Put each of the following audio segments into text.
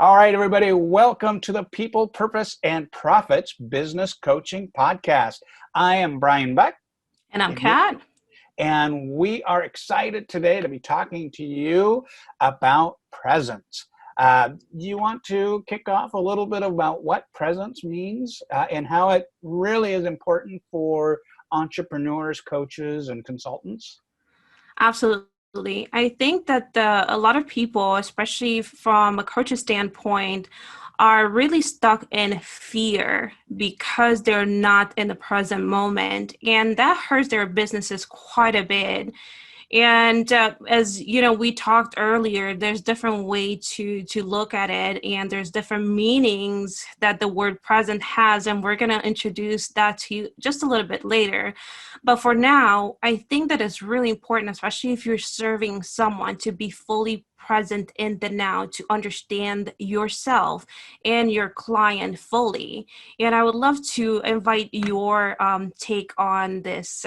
All right, everybody, welcome to the People, Purpose, and Profits Business Coaching Podcast. I am Brian Buck, And I'm Kat. and we are excited today to be talking to you about presence. You want to kick off a little bit about what presence means and how it really is important for entrepreneurs, coaches, and consultants? Absolutely. I think that a lot of people, especially from a coach's standpoint, are really stuck in fear because they're not in the present moment. And that hurts their businesses quite a bit. And as you know, we talked earlier, there's different way to look at it, and there's different meanings that the word present has, and we're going to introduce that to you just a little bit later. But for now, I think that it's really important, especially if you're serving someone, to be fully present in the now, to understand yourself and your client fully. And I would love to invite your take on this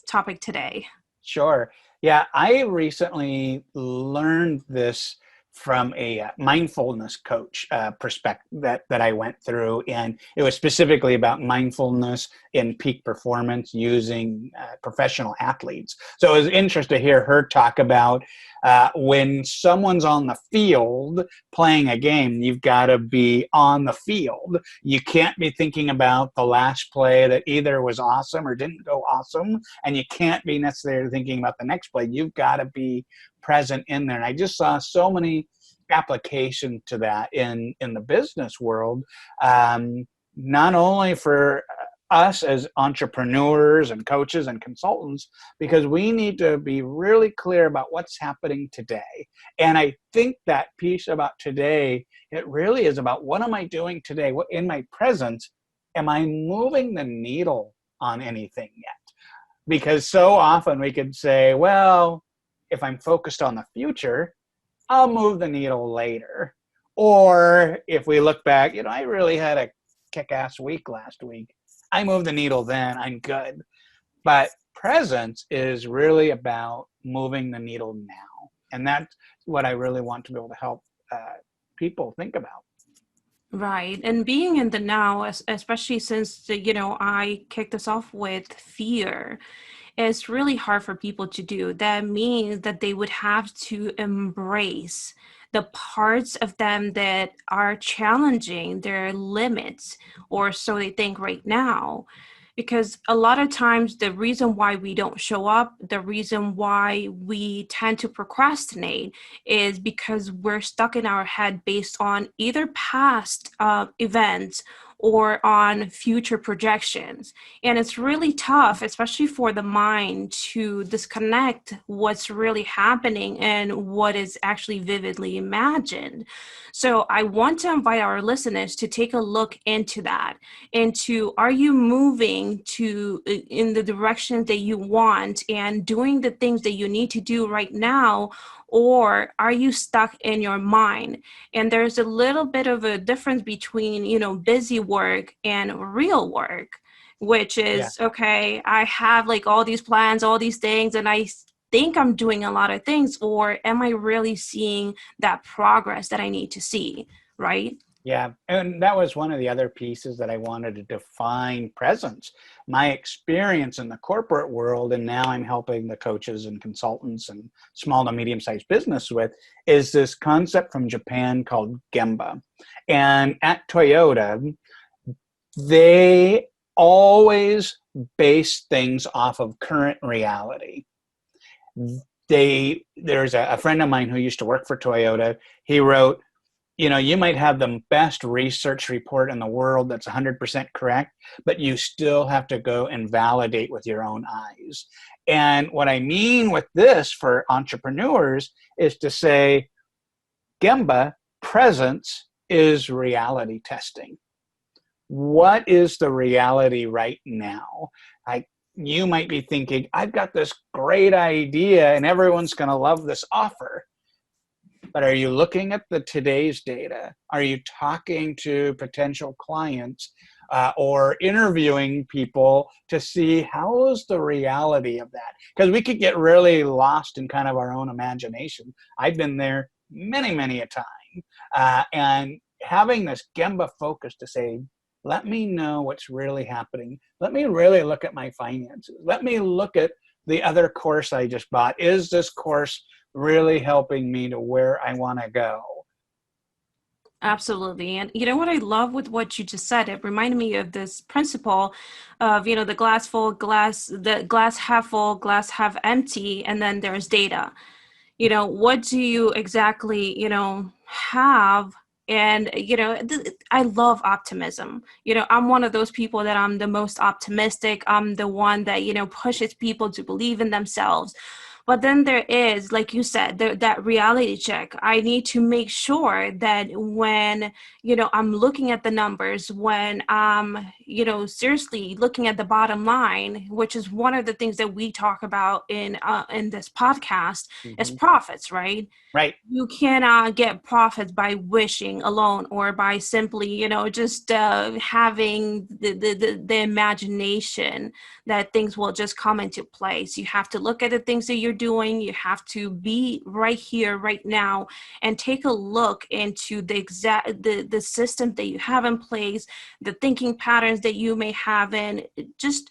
topic today. Sure. Yeah, I recently learned this from a mindfulness coach perspective that I went through, and it was specifically about mindfulness in peak performance using professional athletes. So it was interesting to hear her talk about when someone's on the field playing a game, you've got to be on the field. You can't be thinking about the last play that either was awesome or didn't go awesome, and you can't be necessarily thinking about the next play. You've got to be present in there. And I just saw so many application to that in the business world, not only for us as entrepreneurs and coaches and consultants, because we need to be really clear about what's happening today. And I think that piece about today, it really is about what am I doing today? What in my present, am I moving the needle on anything yet? Because so often we could say, well, if I'm focused on the future, I'll move the needle later. Or if we look back, I really had a kick-ass week last week. I moved the needle then, I'm good. But presence is really about moving the needle now. And that's what I really want to be able to help people think about. Right. And being in the now, especially since, I kicked us off with fear, is really hard for people to do. That means that they would have to embrace the parts of them that are challenging their limits, or so they think right now. Because a lot of times, the reason why we don't show up, the reason why we tend to procrastinate is because we're stuck in our head based on either past events or on future projections. And it's really tough, especially for the mind, to disconnect what's really happening and what is actually vividly imagined. So I want to invite our listeners to take a look into that, into are you moving to in the direction that you want and doing the things that you need to do right now, or are you stuck in your mind? And there's a little bit of a difference between, busy work and real work, which Yeah. is, okay, I have like all these plans, all these things, and I think I'm doing a lot of things, or am I really seeing that progress that I need to see, right? Yeah, and that was one of the other pieces that I wanted to define presence. My experience in the corporate world, and now I'm helping the coaches and consultants and small to medium-sized business with, is this concept from Japan called Gemba. And at Toyota, they always base things off of current reality. There's a friend of mine who used to work for Toyota. He wrote, you might have the best research report in the world that's 100% correct, but you still have to go and validate with your own eyes. And what I mean with this for entrepreneurs is to say, Gemba, presence is reality testing. What is the reality right now? You might be thinking, I've got this great idea and everyone's going to love this offer. But are you looking at the today's data? Are you talking to potential clients or interviewing people to see how is the reality of that? Because we could get really lost in kind of our own imagination. I've been there many, many a time. And having this Gemba focus to say, let me know what's really happening. Let me really look at my finances. Let me look at the other course I just bought. Is this course really helping me to where I want to go? Absolutely. And you know what I love with what you just said? It reminded me of this principle of, the glass full, the glass half full, glass half empty, and then there's data. What do you exactly, have? And, I love optimism. I'm one of those people that I'm the most optimistic. I'm the one that, pushes people to believe in themselves. But then there is, like you said, that reality check. I need to make sure that when, I'm looking at the numbers, when I'm, seriously looking at the bottom line, which is one of the things that we talk about in this podcast, is Mm-hmm. profits, right? Right. You cannot get profits by wishing alone or by simply, just having the imagination that things will just come into place. You have to look at the things that you're doing. You have to be right here, right now, and take a look into the system that you have in place, the thinking patterns that you may have, and just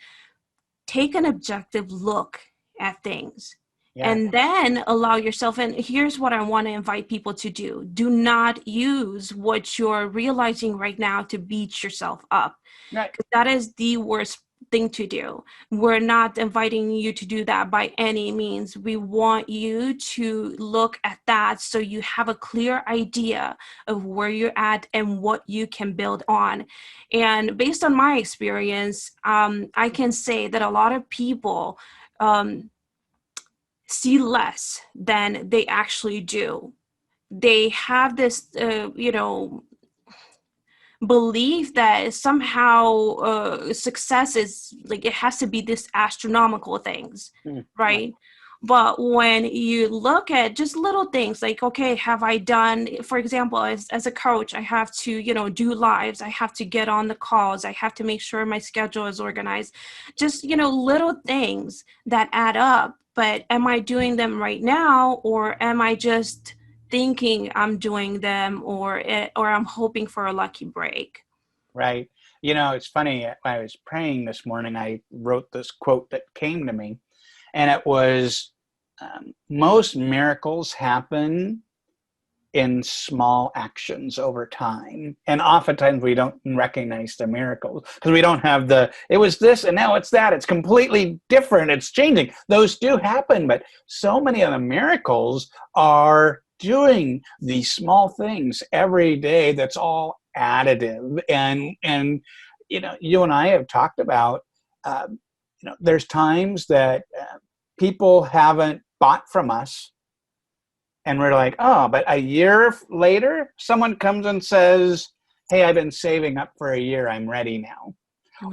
take an objective look at things. Yeah. And then allow yourself, and here's what I want to invite people to do. Do not use what you're realizing right now to beat yourself up. Right. Because that is the worst thing to do. We're not inviting you to do that by any means. We want you to look at that so you have a clear idea of where you're at and what you can build on. And based on my experience, I can say that a lot of people see less than they actually do. They have this, belief that somehow success is like it has to be this astronomical things, Mm. right? But when you look at just little things like, okay, have I done, for example, as a coach, I have to, do lives, I have to get on the calls, I have to make sure my schedule is organized, just, little things that add up. But am I doing them right now, or am I just thinking I'm doing them, or I'm hoping for a lucky break? Right. It's funny. When I was praying this morning, I wrote this quote that came to me, and it was, most miracles happen in small actions over time. And oftentimes we don't recognize the miracles because we don't have it was this and now it's that. It's completely different. It's changing. Those do happen, but so many of the miracles are doing these small things every day that's all additive. And you and I have talked about, there's times that people haven't bought from us, and we're like, oh, but a year later, someone comes and says, hey, I've been saving up for a year. I'm ready now.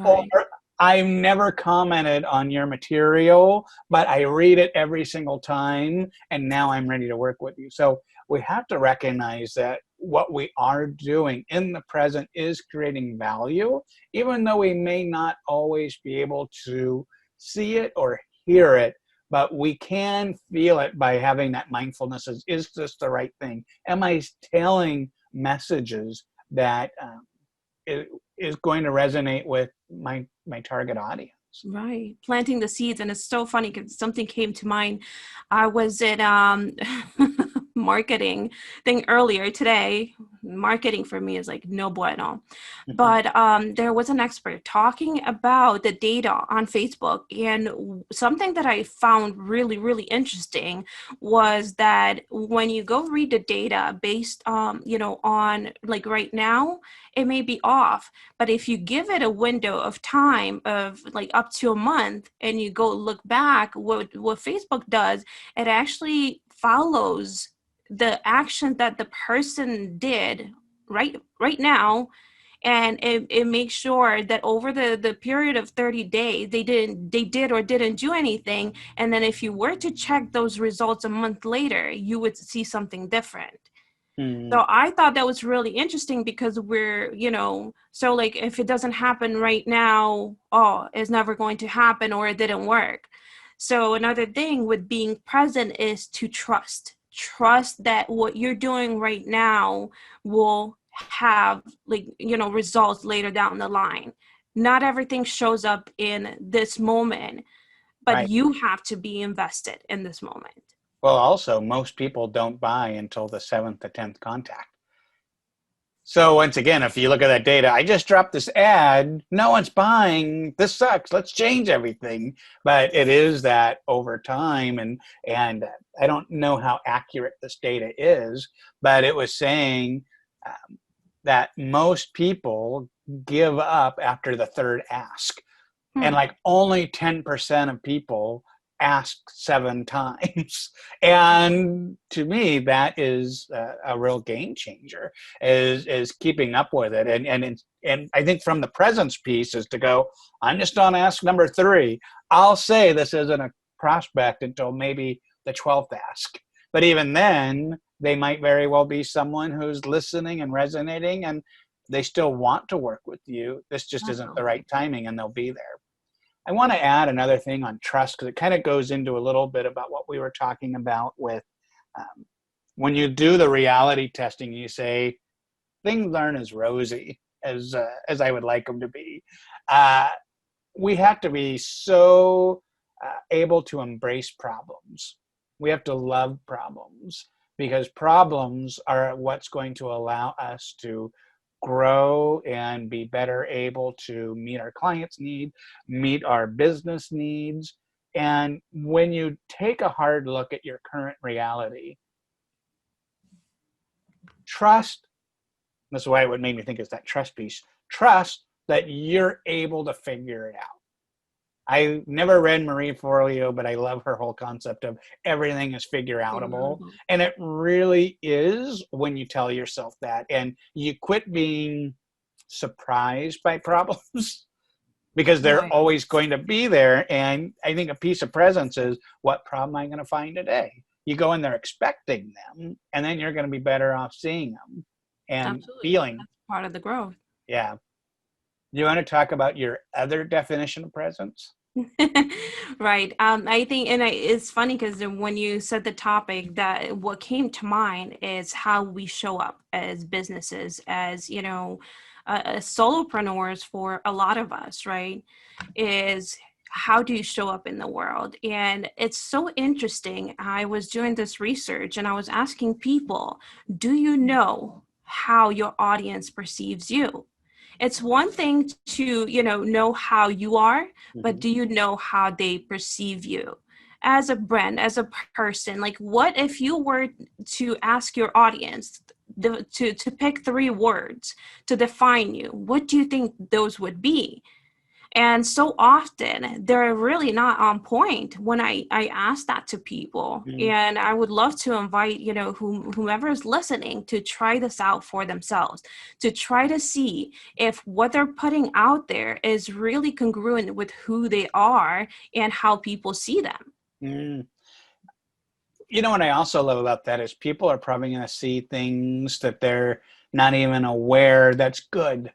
Or Right. I've never commented on your material, but I read it every single time, and now I'm ready to work with you. So we have to recognize that what we are doing in the present is creating value, even though we may not always be able to see it or hear it, but we can feel it by having that mindfulness. Is this the right thing? Am I telling messages that is going to resonate with my target audience? Right. Planting the seeds. And it's so funny because something came to mind. I was in marketing thing earlier today. Marketing for me is like no bueno. Mhm. But there was an expert talking about the data on Facebook. And something that I found really, really interesting was that when you go read the data based on like right now, it may be off. But if you give it a window of time of like up to a month and you go look back, what Facebook does, it actually follows the action that the person did right now, and it makes sure that over the period of 30 days they did or didn't do anything. And then if you were to check those results a month later, you would see something different. Mm. So I thought that was really interesting because we're, so like if it doesn't happen right now, oh, it's never going to happen or it didn't work. So another thing with being present is to trust. trust that what you're doing right now will have, like, results later down the line. Not everything shows up in this moment, but Right. you have to be invested in this moment. Well, also, most people don't buy until the seventh to 10th contact. So once again, if you look at that data, I just dropped this ad, no one's buying, this sucks, let's change everything. But it is that over time, and I don't know how accurate this data is, but it was saying that most people give up after the third ask. And Hmm. like only 10% of people ask 7 times. And to me, that is a real game changer, is keeping up with it. And I think from the presence piece is to go, I'm just on ask number 3. I'll say this isn't a prospect until maybe the 12th ask. But even then, they might very well be someone who's listening and resonating, and they still want to work with you. This just isn't the right Absolutely. timing, and they'll be there. I want to add another thing on trust, because it kind of goes into a little bit about what we were talking about with um, when you do the reality testing, you say things aren't as rosy as I would like them to be. Uh, we have to be so able to embrace problems. We have to love problems, because problems are what's going to allow us to grow and be better able to meet our clients' needs, meet our business needs. And when you take a hard look at your current reality, trust, that's why what made me think is that trust piece, trust that you're able to figure it out. I never read Marie Forleo, but I love her whole concept of everything is figure outable. Figure. And it really is when you tell yourself that, and you quit being surprised by problems because they're Right. always going to be there. And I think a piece of presence is, what problem am I going to find today? You go in there expecting them, and then you're going to be better off seeing them and Absolutely. feeling. That's part of the growth. Yeah. You want to talk about your other definition of presence? Right. I think, and it's funny because when you said the topic, that what came to mind is how we show up as businesses, as, solopreneurs for a lot of us, right? Is how do you show up in the world? And it's so interesting. I was doing this research and I was asking people, do you know how your audience perceives you? It's one thing to, know how you are, but Mm-hmm. do you know how they perceive you as a brand, as a person? Like, what if you were to ask your audience to pick 3 words to define you? What do you think those would be? And so often they're really not on point when I ask that to people. Mm-hmm. And I would love to invite, whomever is listening to try this out for themselves, to try to see if what they're putting out there is really congruent with who they are and how people see them. Mm-hmm. You know what I also love about that is people are probably going to see things that they're not even aware that's good.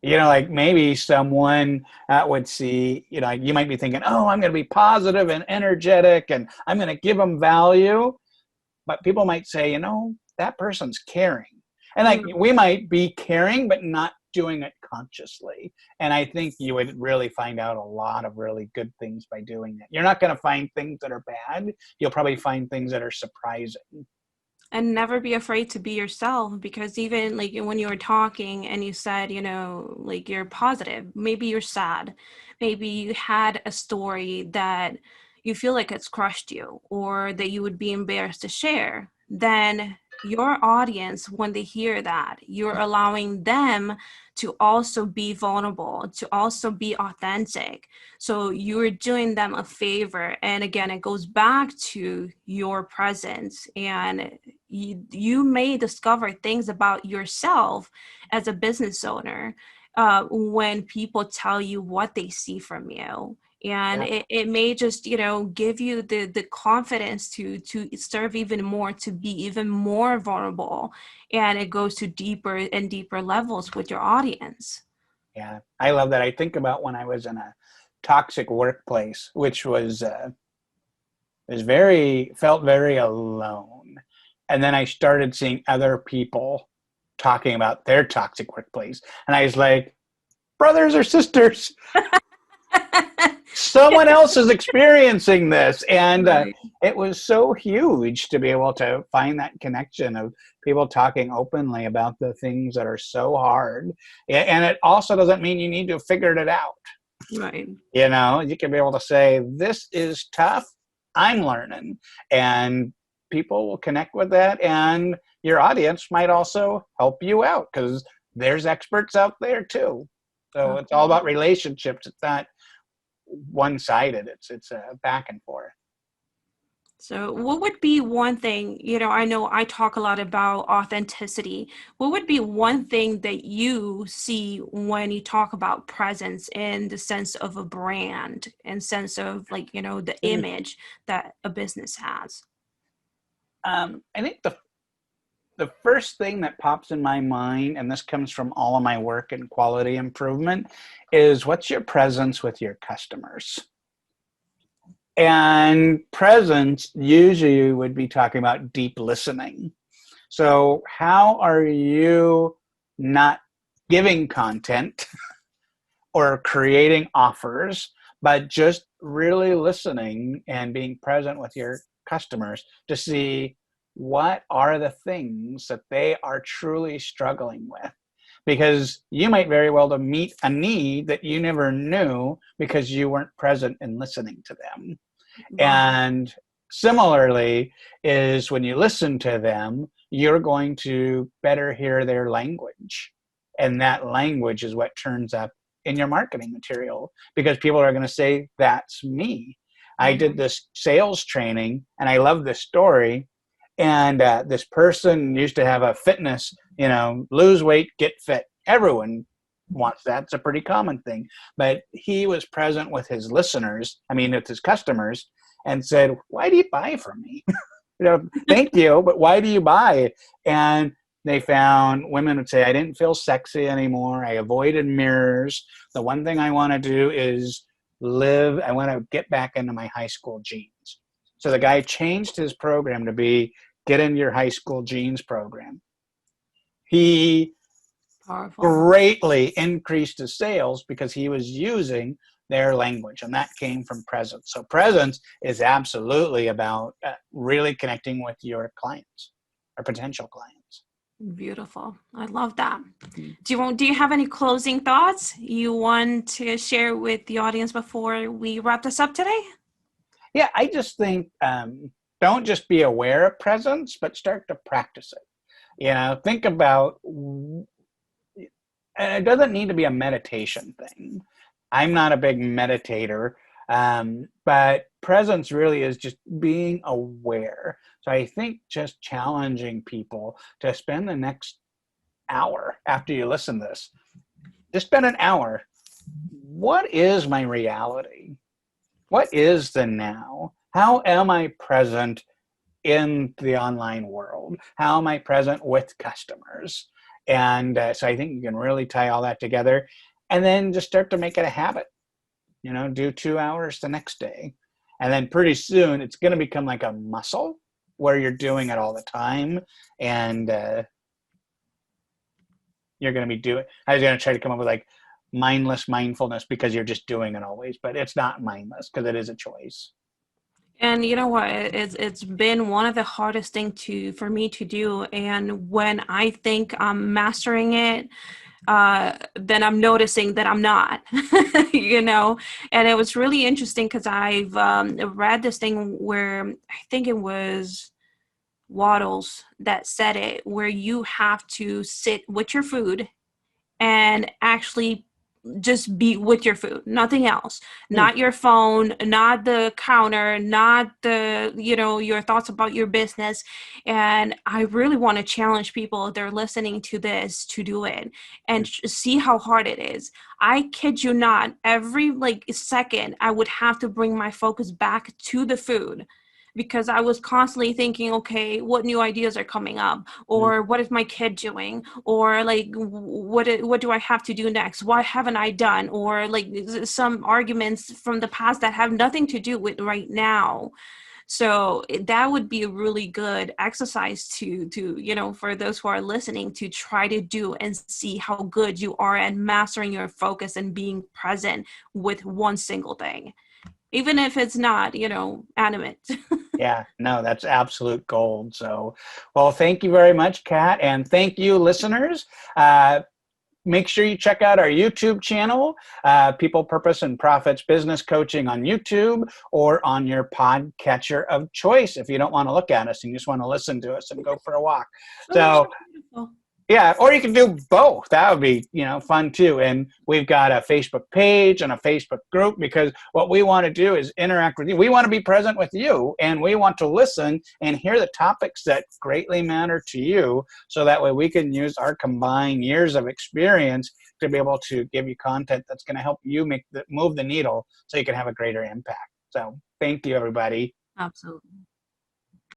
Like maybe someone would see, you might be thinking, oh, I'm going to be positive and energetic and I'm going to give them value. But people might say, that person's caring. And like we might be caring, but not doing it consciously. And I think you would really find out a lot of really good things by doing it. You're not going to find things that are bad. You'll probably find things that are surprising. And never be afraid to be yourself, because even like when you were talking and you said, like you're positive, maybe you're sad, maybe you had a story that you feel like it's crushed you or that you would be embarrassed to share, then your audience, when they hear that, you're allowing them to also be vulnerable, to also be authentic. So you're doing them a favor. And again, it goes back to your presence, and you may discover things about yourself as a business owner when people tell you what they see from you. And Yeah. it may just, give you the confidence to serve even more, to be even more vulnerable. And it goes to deeper and deeper levels with your audience. Yeah. I love that. I think about when I was in a toxic workplace, which was felt very alone. And then I started seeing other people talking about their toxic workplace. And I was like, brothers or sisters, someone else is experiencing this. And Right. it was so huge to be able to find that connection of people talking openly about the things that are so hard. And it also doesn't mean you need to have figured it out. Right. You know, you can be able to say, this is tough. I'm learning. And people will connect with that. And your audience might also help you out because there's experts out there too. So it's all about Absolutely. relationships. It's not one sided, it's a back and forth. So, what would be one thing, I know I talk a lot about authenticity. What would be one thing that you see when you talk about presence in the sense of a brand and sense of like, the image that a business has? I think the first thing that pops in my mind, and this comes from all of my work in quality improvement, is what's your presence with your customers? And presence usually would be talking about deep listening. So how are you not giving content or creating offers, but just really listening and being present with your customers to see what are the things that they are truly struggling with? Because you might very well to meet a need that you never knew because you weren't present in listening to them. Wow. And similarly is when you listen to them, you're going to better hear their language. And that language is what turns up in your marketing material because people are going to say, that's me. I did this sales training and I love this story. And this person used to have a fitness, lose weight, get fit. Everyone wants that. It's a pretty common thing. But he was present with his listeners, with his customers, and said, why do you buy from me? Thank you, but why do you buy? And they found women would say, I didn't feel sexy anymore. I avoided mirrors. The one thing I want to do is live. I want to get back into my high school jeans. So the guy changed his program to be get into your high school jeans program. He Powerful. greatly increased his sales because he was using their language, and that came from presence. So presence is absolutely about really connecting with your clients or potential clients. Beautiful. I love that. Do you have any closing thoughts you want to share with the audience before we wrap this up today? Yeah, I just think don't just be aware of presence, but start to practice it. Think about, and it doesn't need to be a meditation thing. I'm not a big meditator, but presence really is just being aware. So I think just challenging people to spend the next hour after you listen to this, just spend an hour. What is my reality? What is the now? How am I present in the online world? How am I present with customers? And so I think you can really tie all that together and then just start to make it a habit. Do 2 hours the next day. And then pretty soon it's going to become like a muscle where you're doing it all the time. And you're going to be doing, I was going to try to come up with like mindless mindfulness because you're just doing it always, but it's not mindless because it is a choice. And you know what? It's been one of the hardest thing for me to do. And when I think I'm mastering it, then I'm noticing that I'm not, And it was really interesting because I've read this thing where I think it was Waddles that said it, where you have to sit with your food and actually just be with your food, nothing else, Hmm. not your phone, not the counter, not your thoughts about your business. And I really want to challenge people if they're listening to this to do it and see how hard it is. I kid you not, every second I would have to bring my focus back to the food because I was constantly thinking, okay, what new ideas are coming up, or what is my kid doing, or what do I have to do next? What haven't I done? Or some arguments from the past that have nothing to do with right now. So that would be a really good exercise to for those who are listening, to try to do and see how good you are at mastering your focus and being present with one single thing, even if it's not animate. Yeah, no, that's absolute gold. So, well, thank you very much, Kat, and thank you, listeners. Make sure you check out our YouTube channel, People, Purpose, and Profits Business Coaching on YouTube, or on your podcatcher of choice if you don't want to look at us and you just want to listen to us and go for a walk. Oh, So, beautiful. yeah, or you can do both. That would be, fun too. And we've got a Facebook page and a Facebook group, because what we want to do is interact with you. We want to be present with you, and we want to listen and hear the topics that greatly matter to you, so that way we can use our combined years of experience to be able to give you content that's going to help you move the needle so you can have a greater impact. So thank you, everybody. Absolutely.